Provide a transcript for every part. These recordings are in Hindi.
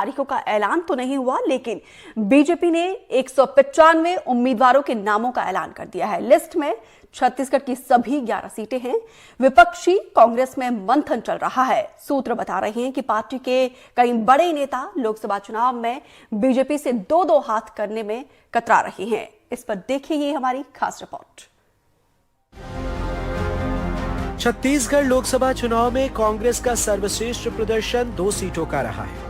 तारीखों का ऐलान तो नहीं हुआ, लेकिन बीजेपी ने 195 उम्मीदवारों के नामों का ऐलान कर दिया है। लिस्ट में छत्तीसगढ़ की सभी 11 सीटें हैं। विपक्षी कांग्रेस में मंथन चल रहा है। सूत्र बता रहे हैं कि पार्टी के कई बड़े नेता लोकसभा चुनाव में बीजेपी से दो हाथ करने में कतरा रहे हैं। इस पर देखिए ये हमारी खास रिपोर्ट। छत्तीसगढ़ लोकसभा चुनाव में कांग्रेस का सर्वश्रेष्ठ प्रदर्शन 2 सीटों का रहा है।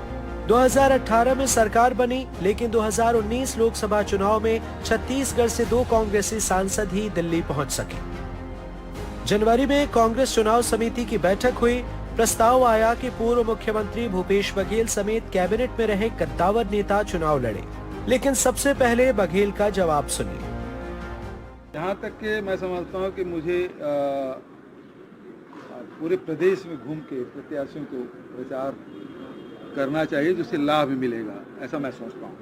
2018 में सरकार बनी, लेकिन 2019 लोकसभा चुनाव में छत्तीसगढ़ से 2 कांग्रेसी सांसद ही दिल्ली पहुंच सके। जनवरी में कांग्रेस चुनाव समिति की बैठक हुई। प्रस्ताव आया कि पूर्व मुख्यमंत्री भूपेश बघेल समेत कैबिनेट में रहे कद्दावर नेता चुनाव लड़े, लेकिन सबसे पहले बघेल का जवाब सुनिए। यहाँ तक कि मैं समझता हूँ कि मुझे पूरे प्रदेश में घूम के प्रत्याशियों को प्रचार करना चाहिए, जिससे लाभ भी मिलेगा, ऐसा मैं सोचता हूँ।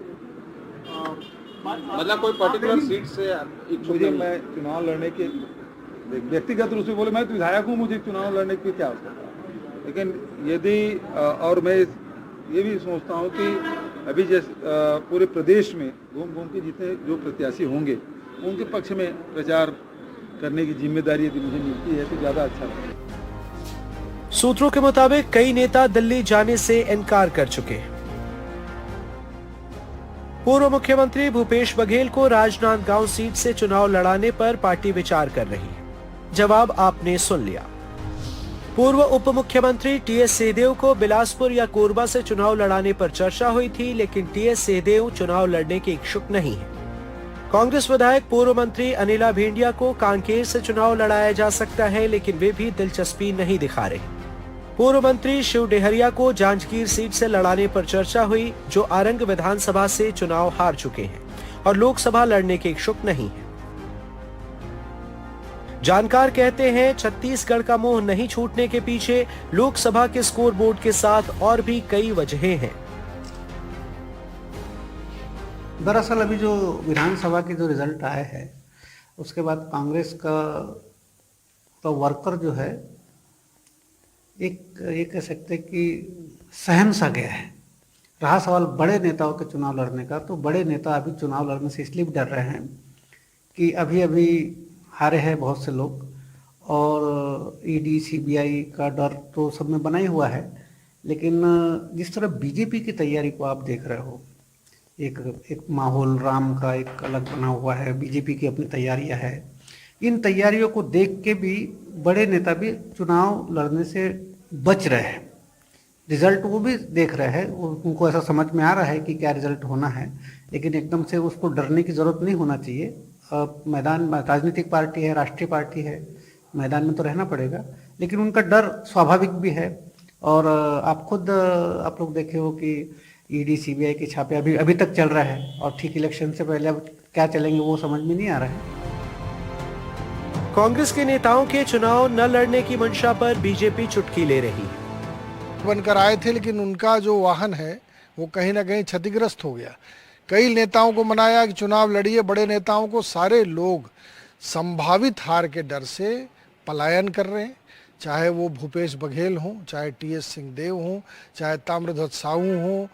मतलब कोई पर्टिकुलर सीट से मुझे मैं चुनाव लड़ने के व्यक्तिगत रूप से बोले, मैं तो विधायक हूँ, मुझे चुनाव लड़ने की क्या आवश्यकता है। लेकिन यदि और मैं ये भी सोचता हूँ कि अभी जैसे पूरे प्रदेश में घूम के जितने जो प्रत्याशी होंगे उनके पक्ष में प्रचार करने की जिम्मेदारी यदि मुझे मिलती है तो ज्यादा अच्छा लगेगा। सूत्रों के मुताबिक कई नेता दिल्ली जाने से इनकार कर चुके हैं। पूर्व मुख्यमंत्री भूपेश बघेल को राजनांदगांव सीट से चुनाव लड़ाने पर पार्टी विचार कर रही है। जवाब आपने सुन लिया। पूर्व उप मुख्यमंत्री टीएस सिंहदेव को बिलासपुर या कोरबा से चुनाव लड़ाने पर चर्चा हुई थी, लेकिन टीएस सिंहदेव चुनाव लड़ने के इच्छुक नहीं है। कांग्रेस विधायक पूर्व मंत्री अनिला भेंडिया को कांकेर से चुनाव लड़ाया जा सकता है, लेकिन वे भी दिलचस्पी नहीं दिखा रहे। पूर्व मंत्री शिव डेहरिया को जांजगीर सीट से लड़ाने पर चर्चा हुई, जो आरंग विधानसभा से चुनाव हार चुके हैं और लोकसभा लड़ने के इच्छुक नहीं है। जानकार कहते हैं छत्तीसगढ़ का मोह नहीं छूटने के पीछे लोकसभा के स्कोर बोर्ड के साथ और भी कई वजहें हैं। दरअसल अभी जो विधानसभा के जो रिजल्ट आए हैं उसके बाद कांग्रेस का तो वर्कर जो है एक कह सकते कि सहम सा गया है। रहा सवाल बड़े नेताओं के चुनाव लड़ने का, तो बड़े नेता अभी चुनाव लड़ने से इसलिए भी डर रहे हैं कि अभी हारे हैं बहुत से लोग, और ईडी सीबीआई का डर तो सब में बना ही हुआ है। लेकिन जिस तरह बीजेपी की तैयारी को आप देख रहे हो, एक माहौल राम का एक अलग बना हुआ है, बीजेपी की अपनी तैयारियां है। इन तैयारियों को देख के भी बड़े नेता भी चुनाव लड़ने से बच रहे हैं। रिजल्ट वो भी देख रहे हैं, उनको ऐसा समझ में आ रहा है कि क्या रिजल्ट होना है, लेकिन एकदम से उसको डरने की ज़रूरत नहीं होना चाहिए। मैदान में राजनीतिक पार्टी है, राष्ट्रीय पार्टी है, मैदान में तो रहना पड़ेगा, लेकिन उनका डर स्वाभाविक भी है। और आप लोग देखे हो कि ईडी सीबीआई के छापे अभी तक चल रहा है, और ठीक इलेक्शन से पहले अब क्या चलेंगे वो समझ में नहीं आ रहा है। कांग्रेस के नेताओं के चुनाव न लड़ने की मंशा पर बीजेपी चुटकी ले रही है। बनकर आए थे, लेकिन उनका जो वाहन है वो कहीं ना कहीं क्षतिग्रस्त हो गया। कई नेताओं को मनाया कि चुनाव लड़िए, बड़े नेताओं को सारे लोग संभावित हार के डर से पलायन कर रहे हैं। चाहे वो भूपेश बघेल हों, चाहे टीएस सिंहदेव हों, चाहे ताम्रध्वज साहू हों,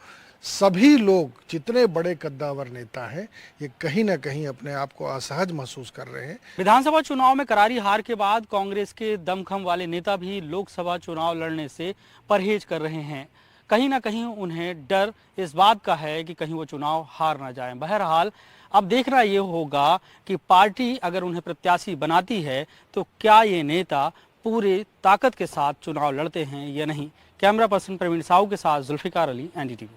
सभी लोग जितने बड़े कद्दावर नेता हैं ये कहीं ना कहीं अपने आप को असहज महसूस कर रहे हैं। विधानसभा चुनाव में करारी हार के बाद कांग्रेस के दमखम वाले नेता भी लोकसभा चुनाव लड़ने से परहेज कर रहे हैं। कहीं ना कहीं उन्हें डर इस बात का है कि कहीं वो चुनाव हार ना जाएं। बहरहाल अब देखना ये होगा कि पार्टी अगर उन्हें प्रत्याशी बनाती है तो क्या ये नेता पूरे ताकत के साथ चुनाव लड़ते हैं या नहीं। कैमरा पर्सन प्रवीण साहू के साथ जुल्फिकार अली, एनडीटीवी।